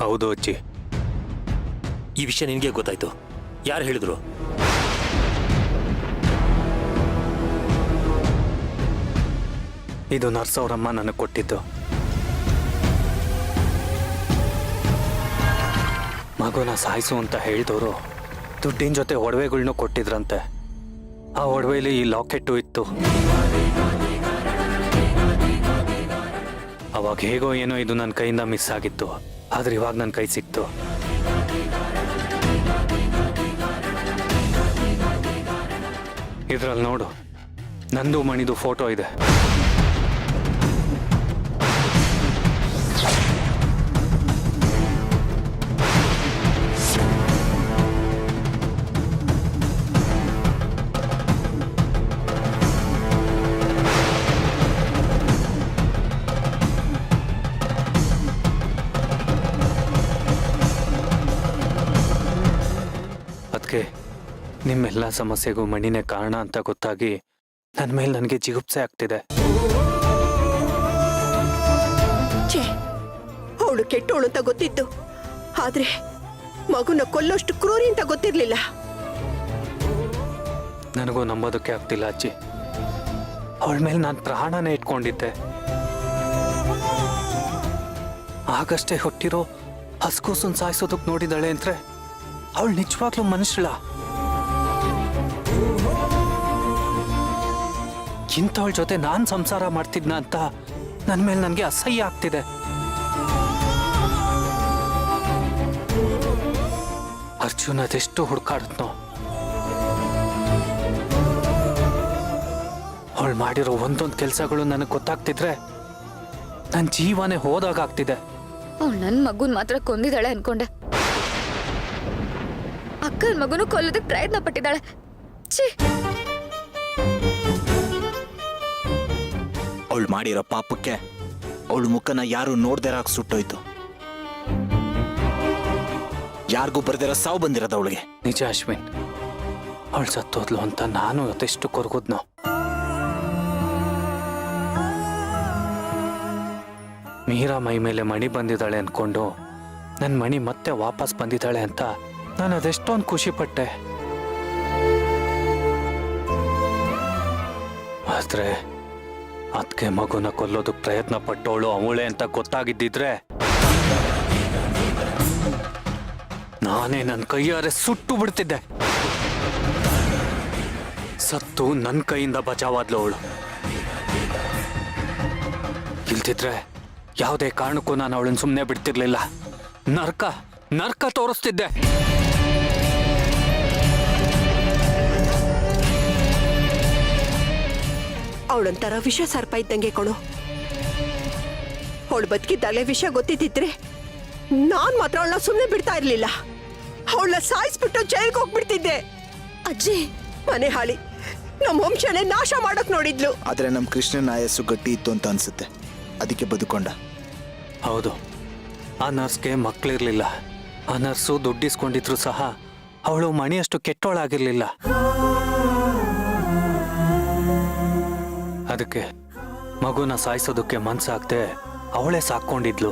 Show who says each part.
Speaker 1: ಹೌದು ಅಜ್ಜಿ.
Speaker 2: ಈ ವಿಷಯ ನಿನಗೆ ಗೊತ್ತಾಯ್ತು? ಯಾರು ಹೇಳಿದ್ರು?
Speaker 1: ಇದು ನರ್ಸ್ ಅವರಮ್ಮ ನನಗೆ ಕೊಟ್ಟಿದ್ದು. ಮಗುನ ಸಾಯಿಸು ಅಂತ ಹೇಳಿದವರು ದುಡ್ಡಿನ ಜೊತೆ ಒಡವೆಗಳ್ನೂ ಕೊಟ್ಟಿದ್ರಂತೆ. ಆ ಒಡವೆಲಿ ಈ ಲಾಕೆಟ್ಟು ಇತ್ತು. ಅವಾಗ ಹೇಗೋ ಏನೋ ಇದು ನನ್ನ ಕೈಯಿಂದ ಮಿಸ್ ಆಗಿತ್ತು. ಆದ್ರೆ ಇವಾಗ ನನ್ನ ಕೈ ಸಿಕ್ತು. ಇದ್ರಲ್ಲಿ ನೋಡು, ನಂದು ಮಣಿದು ಫೋಟೋ ಇದೆ. ಅದಕ್ಕೆ ನಿಮ್ಮೆಲ್ಲ ಸಮಸ್ಯೆಗೂ ಮಣಿನೇ ಕಾರಣ ಅಂತ ಗೊತ್ತಾಗಿ ನನ್ನ ಮೇಲೆ ನನಗೆ ಜಿಗುಪ್ಸೆ ಆಗ್ತಿದೆ.
Speaker 3: ಅವಳು ಕೆಟ್ಟೋಳು ಅಂತ ಗೊತ್ತಿತ್ತು, ಆದ್ರೆ ಮಗುನ ಕೊಲ್ಲೋಷ್ಟು ಕ್ರೂರಿ ಅಂತ ಗೊತ್ತಿರ್ಲಿಲ್ಲ.
Speaker 1: ನನಗೂ ನಂಬೋದಕ್ಕೆ ಆಗ್ತಿಲ್ಲ ಅಜ್ಜಿ. ಅವಳ ಮೇಲೆ ನಾನು ಪ್ರಾಣನೇ ಇಟ್ಕೊಂಡಿದ್ದೆ. ಆಗಷ್ಟೇ ಹುಟ್ಟಿರೋ ಹಸ್ಕೂಸನ್ ಸಾಯಿಸೋದಕ್ಕೆ ನೋಡಿದಾಳೆ ಅಂದ್ರೆ ಅವಳು ನಿಜವಾಗ್ಲೂ ಮನುಷ್ಯಳ? ಇಂಥವಳ ಜೊತೆ ನಾನು ಸಂಸಾರ ಮಾಡ್ತಿದ್ನ ಅಂತ ನನ್ನ ಮೇಲೆ ನನಗೆ ಅಸಹ್ಯ ಆಗ್ತಿದೆ. ಅರ್ಜುನ್ ಅದೆಷ್ಟು ಹುಡುಕಾಡುತ್ತೋ, ಅವಳು ಮಾಡಿರೋ ಒಂದೊಂದು ಕೆಲಸಗಳು ನನಗೆ ಗೊತ್ತಾಗ್ತಿದ್ರೆ ನನ್ನ ಜೀವನೇ ಹೋದಾಗ್ತಿದೆ.
Speaker 4: ಅವಳು ನನ್ನ ಮಗುನ್ ಮಾತ್ರ ಕೊಂದಿದ್ದಾಳೆ ಅನ್ಕೊಂಡೆ. ಅಕ್ಕನ ಮಗುನು ಕೊಲ್ಲೋದಕ್ಕೆ ಪ್ರಯತ್ನ ಪಟ್ಟಿದ್ದಾಳೆ. ಛೀ!
Speaker 5: ಅವಳು ಮಾಡಿರೋ ಪಾಪಕ್ಕೆ ಅವಳು ಮುಖನ ಯಾರು ನೋಡ್ದಿರಾಗ ಸುಟ್ಟೋಯ್ತು. ಯಾರಿಗೂ ಬರ್ದಿರೋ ಸಾವು ಬಂದಿರೋದು ಅವಳಿಗೆ.
Speaker 1: ನಿಜ ಅಶ್ವಿನ್, ಅವಳು ಸತ್ತೋದ್ಲು ಅಂತ ನಾನು ಅದೆಷ್ಟು ಕೊರಗುದ್ನೋ. ಮೀರಾ ಮೈ ಮೇಲೆ ಮಣಿ ಬಂದಿದ್ದಾಳೆ ಅನ್ಕೊಂಡು ನನ್ನ ಮಣಿ ಮತ್ತೆ ವಾಪಸ್ ಬಂದಿದ್ದಾಳೆ ಅಂತ ನಾನು ಅದೆಷ್ಟೊಂದು ಖುಷಿ ಪಟ್ಟೆ. ಆದ್ರೆ ಅದಕ್ಕೆ ಮಗುನ ಕೊಲ್ಲೋದಕ್ಕೆ ಪ್ರಯತ್ನ ಪಟ್ಟವಳು ಅವಳೆ ಅಂತ ಗೊತ್ತಾಗಿದ್ದಿದ್ರೆ ನಾನೇ ನನ್ನ ಕೈಯಾರೆ ಸುಟ್ಟು ಬಿಡ್ತಿದ್ದೆ. ಸತ್ತು ನನ್ನ ಕೈಯಿಂದ ಬಚಾವಾದ್ಲು ಅವಳು. ಇಲ್ದಿದ್ರೆ ಯಾವುದೇ ಕಾರಣಕ್ಕೂ ನಾನು ಅವಳನ್ನು ಸುಮ್ಮನೆ ಬಿಡ್ತಿರ್ಲಿಲ್ಲ. ನರ್ಕ ತೋರಿಸ್ತಿದ್ದೆ.
Speaker 3: ಅವಳೊಂಥರ ವಿಷ ಸರ್ಪ ಇದ್ದಂಗೆ ಕೊಡು. ಅವಳು ಬದುಕಿದ್ದಾಗಲೇ ವಿಷ ಗೊತ್ತಿದ್ದಿದ್ರೆ ನಾನ್ ಮಾತ್ರ ಅವಳನ್ನ ಸುಮ್ಮನೆ ಬಿಡ್ತಾ ಇರ್ಲಿಲ್ಲ. ಅವಳನ್ನ ಸಾಯಿಸ್ಬಿಟ್ಟು ಜೈಲ್ಗೆ ಹೋಗ್ಬಿಡ್ತಿದ್ದೆ.
Speaker 4: ಅಜ್ಜಿ,
Speaker 3: ಮನೆ ಹಾಳಿ ನಮ್ಮ ವಂಶನೇ ನಾಶ ಮಾಡಕ್ ನೋಡಿದ್ಲು.
Speaker 5: ಆದ್ರೆ ನಮ್ ಕೃಷ್ಣನ ಆಯಸ್ಸು ಗಟ್ಟಿ ಇತ್ತು ಅಂತ ಅನ್ಸುತ್ತೆ, ಅದಕ್ಕೆ ಬದುಕೊಂಡ.
Speaker 1: ಹೌದು, ಆ ನರ್ಸ್ಗೆ ಮಕ್ಕಳಿರ್ಲಿಲ್ಲ. ಆ ನರ್ಸು ದುಡ್ಡಿಸ್ಕೊಂಡಿದ್ರು ಸಹ ಅವಳು ಮಣಿಯಷ್ಟು ಕೆಟ್ಟೋಳಾಗಿರ್ಲಿಲ್ಲ. ಅದಕ್ಕೆ ಮಗುನ ಸಾಯಿಸೋದಕ್ಕೆ ಮನ್ಸಾಗ್ದೆ ಅವಳೇ ಸಾಕೊಂಡಿದ್ಲು.